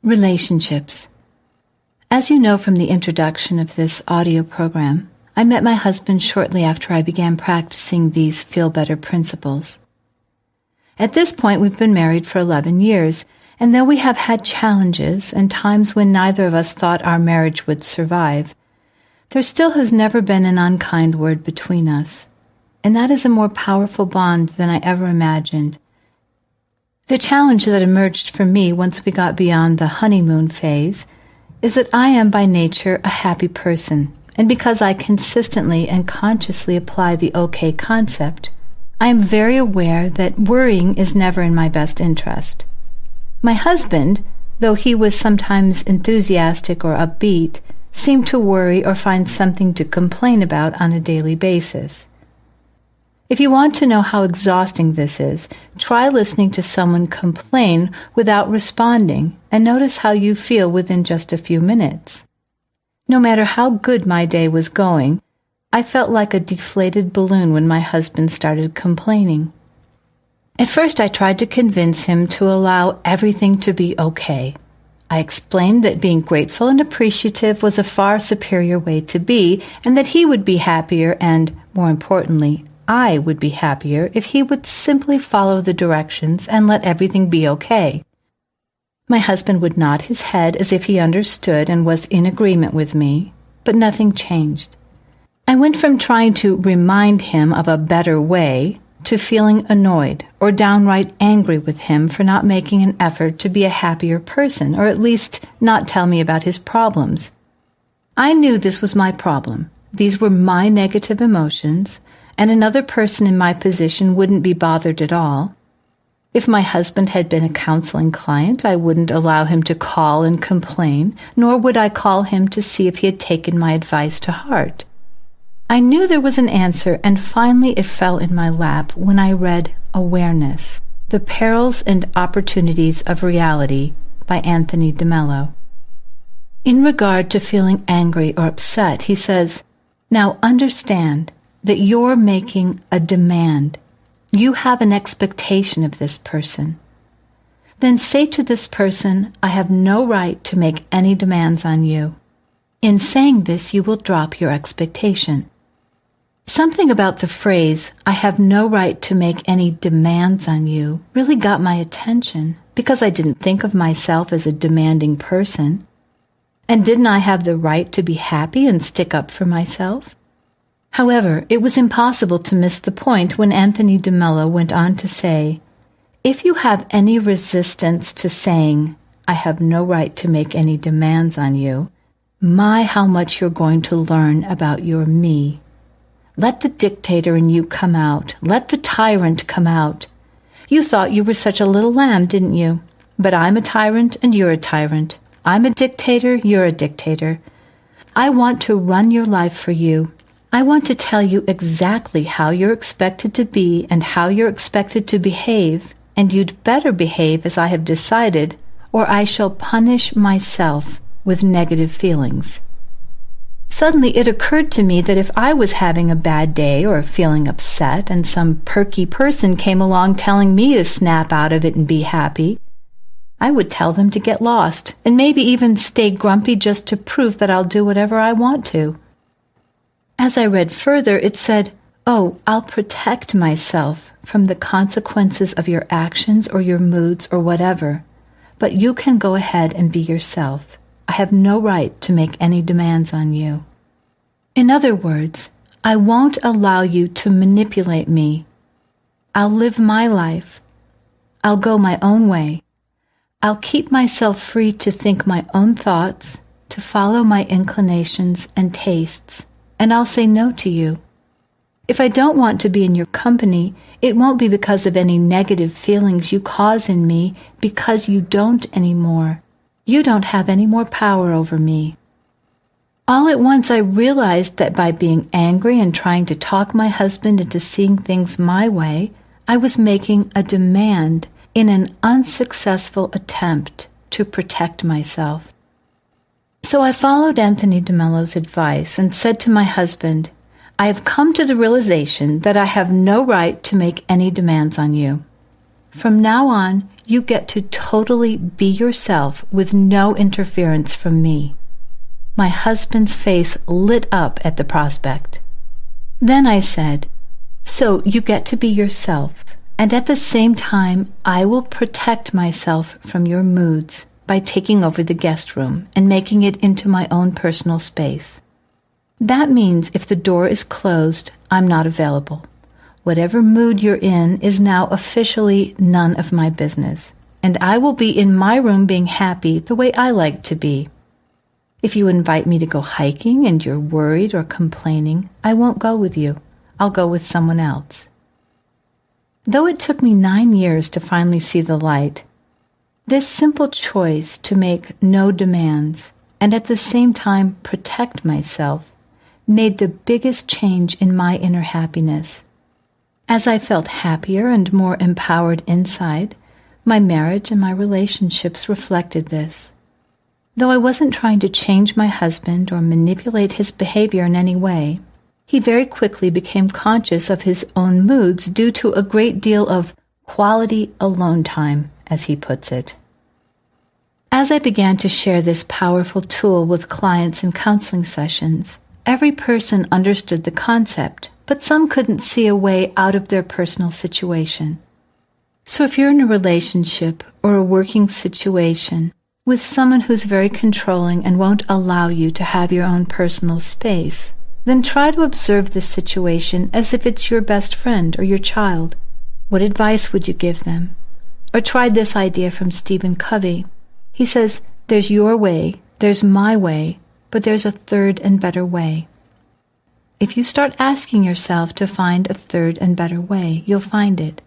Relationships. As you know from the introduction of this audio program, I met my husband shortly after I began practicing these feel-better principles. At this point, we've been married for 11 years, and though we have had challenges and times when neither of us thought our marriage would survive, there still has never been an unkind word between us, and that is a more powerful bond than I ever imagined. The challenge that emerged for me once we got beyond the honeymoon phase is that I am by nature a happy person, and because I consistently and consciously apply the okay concept, I am very aware that worrying is never in my best interest. My husband, though he was sometimes enthusiastic or upbeat, seemed to worry or find something to complain about on a daily basis. If you want to know how exhausting this is, try listening to someone complain without responding and notice how you feel within just a few minutes. No matter how good my day was going, I felt like a deflated balloon when my husband started complaining. At first, I tried to convince him to allow everything to be okay. I explained that being grateful and appreciative was a far superior way to be, and that he would be happier and, more importantly, I would be happier if he would simply follow the directions and let everything be okay. My husband would nod his head as if he understood and was in agreement with me, but nothing changed. I went from trying to remind him of a better way to feeling annoyed or downright angry with him for not making an effort to be a happier person, or at least not tell me about his problems. I knew this was my problem. These were my negative emotions, and another person in my position wouldn't be bothered at all. If my husband had been a counseling client, I wouldn't allow him to call and complain, nor would I call him to see if he had taken my advice to heart. I knew there was an answer, and finally it fell in my lap when I read Awareness, The Perils and Opportunities of Reality by Anthony DeMello. In regard to feeling angry or upset, he says, "Now understand that you're making a demand. You have an expectation of this person. Then say to this person, I have no right to make any demands on you. In saying this, you will drop your expectation." Something about the phrase, "I have no right to make any demands on you," really got my attention, because I didn't think of myself as a demanding person. And didn't I have the right to be happy and stick up for myself? However, it was impossible to miss the point when Anthony DeMello went on to say, if you have any resistance to saying, "I have no right to make any demands on you," my, how much you're going to learn about your me. Let the dictator in you come out. Let the tyrant come out. You thought you were such a little lamb, didn't you? But I'm a tyrant and you're a tyrant. I'm a dictator, you're a dictator. I want to run your life for you. I want to tell you exactly how you're expected to be and how you're expected to behave, and you'd better behave as I have decided, or I shall punish myself with negative feelings. Suddenly it occurred to me that if I was having a bad day or feeling upset and some perky person came along telling me to snap out of it and be happy, I would tell them to get lost and maybe even stay grumpy just to prove that I'll do whatever I want to. As I read further, it said, "Oh, I'll protect myself from the consequences of your actions or your moods or whatever, but you can go ahead and be yourself. I have no right to make any demands on you." In other words, I won't allow you to manipulate me. I'll live my life. I'll go my own way. I'll keep myself free to think my own thoughts, to follow my inclinations and tastes, and I'll say no to you. If I don't want to be in your company, it won't be because of any negative feelings you cause in me, because you don't anymore. You don't have any more power over me. All at once I realized that by being angry and trying to talk my husband into seeing things my way, I was making a demand in an unsuccessful attempt to protect myself. So I followed Anthony DeMello's advice and said to my husband, "I have come to the realization that I have no right to make any demands on you. From now on, you get to totally be yourself with no interference from me." My husband's face lit up at the prospect. Then I said, "So you get to be yourself, and at the same time I will protect myself from your moods by taking over the guest room and making it into my own personal space. That means if the door is closed, I'm not available. Whatever mood you're in is now officially none of my business, and I will be in my room being happy the way I like to be. If you invite me to go hiking and you're worried or complaining, I won't go with you. I'll go with someone else." Though it took me 9 years to finally see the light, this simple choice to make no demands and at the same time protect myself made the biggest change in my inner happiness. As I felt happier and more empowered inside, my marriage and my relationships reflected this. Though I wasn't trying to change my husband or manipulate his behavior in any way, he very quickly became conscious of his own moods due to a great deal of quality alone time, as he puts it. As I began to share this powerful tool with clients in counseling sessions, every person understood the concept, but some couldn't see a way out of their personal situation. So if you're in a relationship or a working situation with someone who's very controlling and won't allow you to have your own personal space, then try to observe this situation as if it's your best friend or your child. What advice would you give them? Or try this idea from Stephen Covey. He says, "There's your way, there's my way, but there's a third and better way." If you start asking yourself to find a third and better way, you'll find it.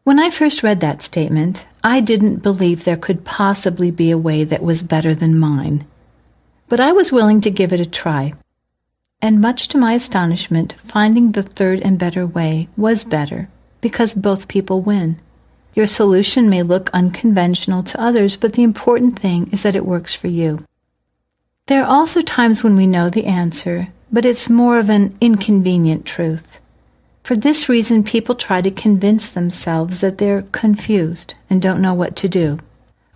When I first read that statement, I didn't believe there could possibly be a way that was better than mine. But I was willing to give it a try. And much to my astonishment, finding the third and better way was better, because both people win. Your solution may look unconventional to others, but the important thing is that it works for you. There are also times when we know the answer, but it's more of an inconvenient truth. For this reason, people try to convince themselves that they're confused and don't know what to do.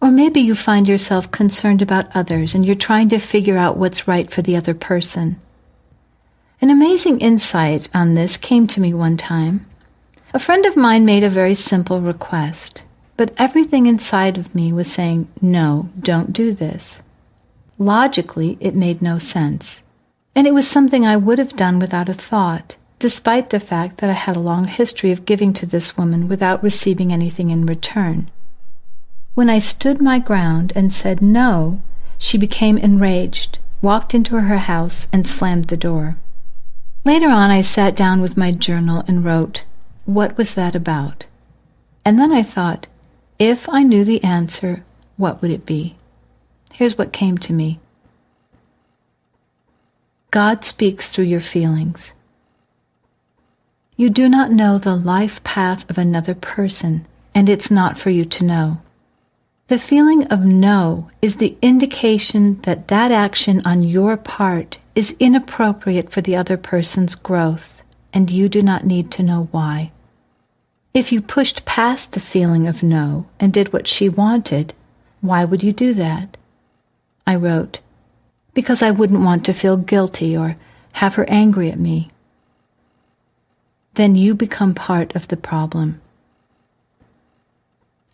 Or maybe you find yourself concerned about others and you're trying to figure out what's right for the other person. An amazing insight on this came to me one time. A friend of mine made a very simple request, but everything inside of me was saying, "No, don't do this." Logically, it made no sense. And it was something I would have done without a thought, despite the fact that I had a long history of giving to this woman without receiving anything in return. When I stood my ground and said no, she became enraged, walked into her house, and slammed the door. Later on, I sat down with my journal and wrote, "What was that about?" And then I thought, if I knew the answer, what would it be? Here's what came to me. God speaks through your feelings. You do not know the life path of another person, and it's not for you to know. The feeling of no is the indication that that action on your part is inappropriate for the other person's growth, and you do not need to know why. If you pushed past the feeling of no and did what she wanted, why would you do that? I wrote, because I wouldn't want to feel guilty or have her angry at me. Then you become part of the problem.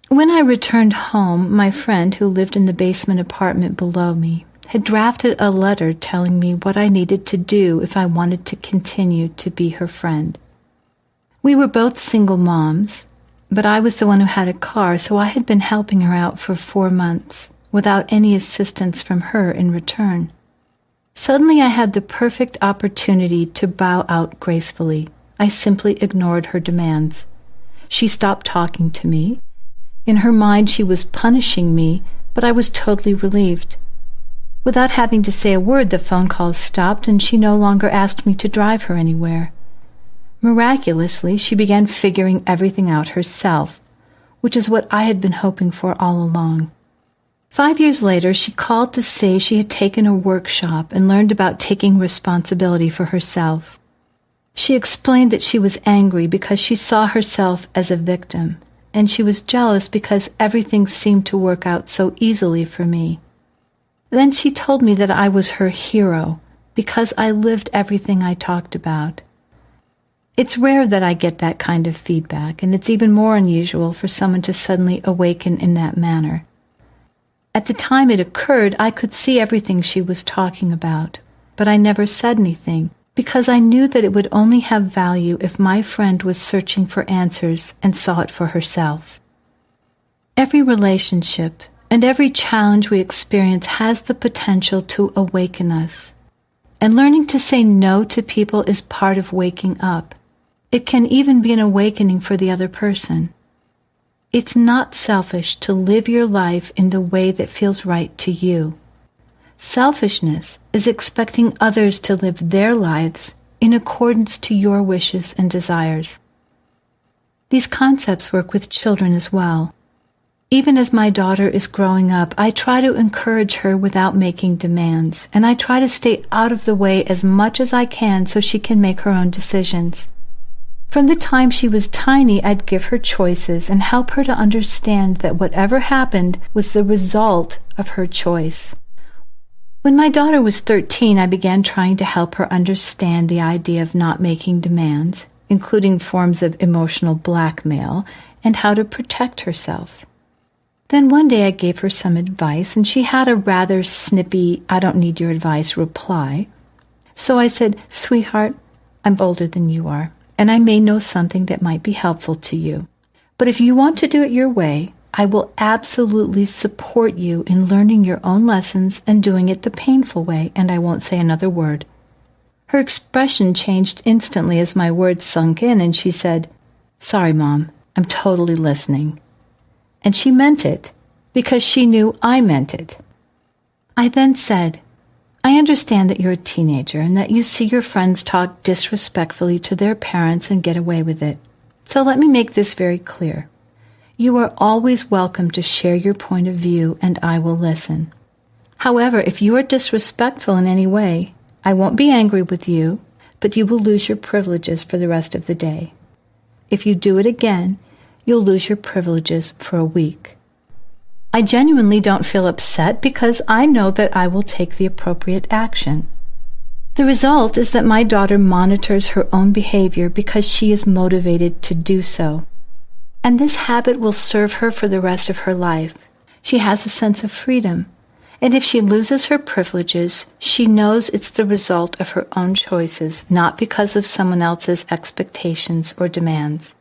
When I returned home, my friend who lived in the basement apartment below me had drafted a letter telling me what I needed to do if I wanted to continue to be her friend. We were both single moms, but I was the one who had a car, so I had been helping her out for 4 months without any assistance from her in return. Suddenly I had the perfect opportunity to bow out gracefully. I simply ignored her demands. She stopped talking to me. In her mind, she was punishing me, but I was totally relieved. Without having to say a word, the phone calls stopped, and she no longer asked me to drive her anywhere. Miraculously, she began figuring everything out herself, which is what I had been hoping for all along. 5 years later, she called to say she had taken a workshop and learned about taking responsibility for herself. She explained that she was angry because she saw herself as a victim, and she was jealous because everything seemed to work out so easily for me. Then she told me that I was her hero because I lived everything I talked about. It's rare that I get that kind of feedback, and it's even more unusual for someone to suddenly awaken in that manner. At the time it occurred, I could see everything she was talking about, but I never said anything because I knew that it would only have value if my friend was searching for answers and saw it for herself. Every relationship and every challenge we experience has the potential to awaken us. And learning to say no to people is part of waking up. It can even be an awakening for the other person. It's not selfish to live your life in the way that feels right to you. Selfishness is expecting others to live their lives in accordance to your wishes and desires. These concepts work with children as well. Even as my daughter is growing up, I try to encourage her without making demands, and I try to stay out of the way as much as I can so she can make her own decisions. From the time she was tiny, I'd give her choices and help her to understand that whatever happened was the result of her choice. When my daughter was 13, I began trying to help her understand the idea of not making demands, including forms of emotional blackmail, and how to protect herself. Then one day I gave her some advice, and she had a rather snippy, "I don't need your advice" reply. So I said, "Sweetheart, I'm older than you are, and I may know something that might be helpful to you. But if you want to do it your way, I will absolutely support you in learning your own lessons and doing it the painful way, and I won't say another word." Her expression changed instantly as my words sunk in, and she said, "Sorry, Mom, I'm totally listening." And she meant it, because she knew I meant it. I then said, "I understand that you're a teenager and that you see your friends talk disrespectfully to their parents and get away with it. So let me make this very clear. You are always welcome to share your point of view, and I will listen. However, if you are disrespectful in any way, I won't be angry with you, but you will lose your privileges for the rest of the day. If you do it again, you'll lose your privileges for a week. I genuinely don't feel upset because I know that I will take the appropriate action. The result is that my daughter monitors her own behavior because she is motivated to do so. And this habit will serve her for the rest of her life. She has a sense of freedom. And if she loses her privileges, she knows it's the result of her own choices, not because of someone else's expectations or demands.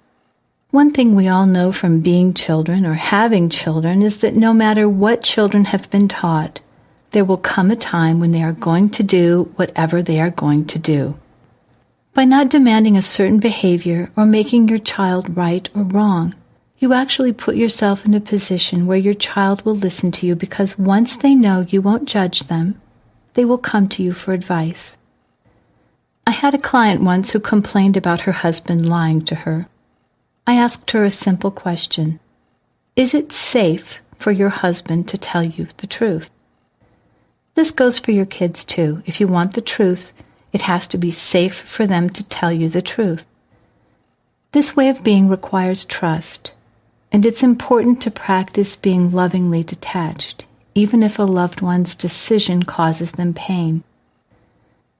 One thing we all know from being children or having children is that no matter what children have been taught, there will come a time when they are going to do whatever they are going to do. By not demanding a certain behavior or making your child right or wrong, you actually put yourself in a position where your child will listen to you because once they know you won't judge them, they will come to you for advice. I had a client once who complained about her husband lying to her. I asked her a simple question. Is it safe for your husband to tell you the truth? This goes for your kids too. If you want the truth, it has to be safe for them to tell you the truth. This way of being requires trust, and it's important to practice being lovingly detached, even if a loved one's decision causes them pain.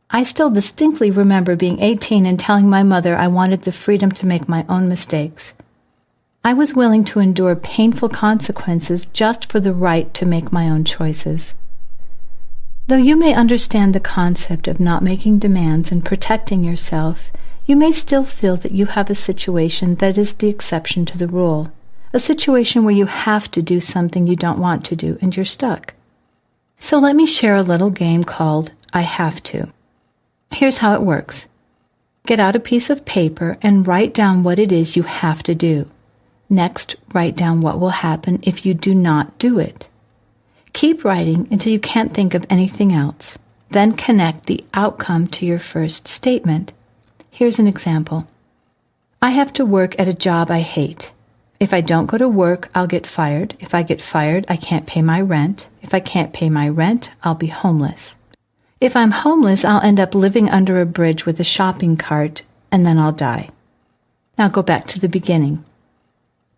I still distinctly remember being 18 and telling my mother I wanted the freedom to make my own mistakes. I was willing to endure painful consequences just for the right to make my own choices. Though you may understand the concept of not making demands and protecting yourself, you may still feel that you have a situation that is the exception to the rule, a situation where you have to do something you don't want to do and you're stuck. So let me share a little game called I Have To. Here's how it works. Get out a piece of paper and write down what it is you have to do. Next, write down what will happen if you do not do it. Keep writing until you can't think of anything else. Then connect the outcome to your first statement. Here's an example. I have to work at a job I hate. If I don't go to work, I'll get fired. If I get fired, I can't pay my rent. If I can't pay my rent, I'll be homeless. If I'm homeless, I'll end up living under a bridge with a shopping cart, and then I'll die. Now go back to the beginning.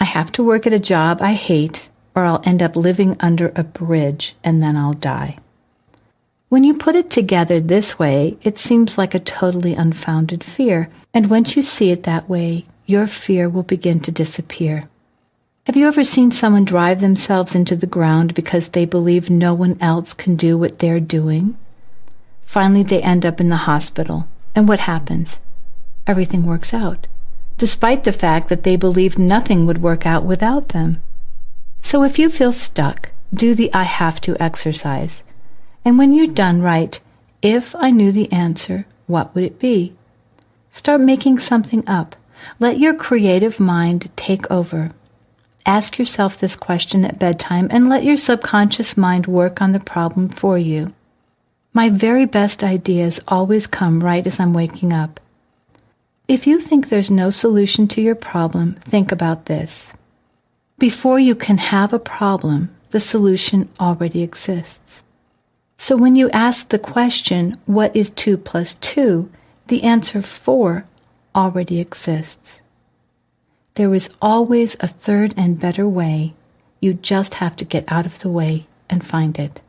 I have to work at a job I hate, or I'll end up living under a bridge and then I'll die. When you put it together this way, it seems like a totally unfounded fear, and once you see it that way, your fear will begin to disappear. Have you ever seen someone drive themselves into the ground because they believe no one else can do what they're doing? Finally, they end up in the hospital, and what happens? Everything works out, despite the fact that they believed nothing would work out without them. So if you feel stuck, do the I have to exercise. And when you're done, write, if I knew the answer, what would it be? Start making something up. Let your creative mind take over. Ask yourself this question at bedtime and let your subconscious mind work on the problem for you. My very best ideas always come right as I'm waking up. If you think there's no solution to your problem, think about this. Before you can have a problem, the solution already exists. So when you ask the question, what is 2 plus 2, the answer 4 already exists. There is always a third and better way. You just have to get out of the way and find it.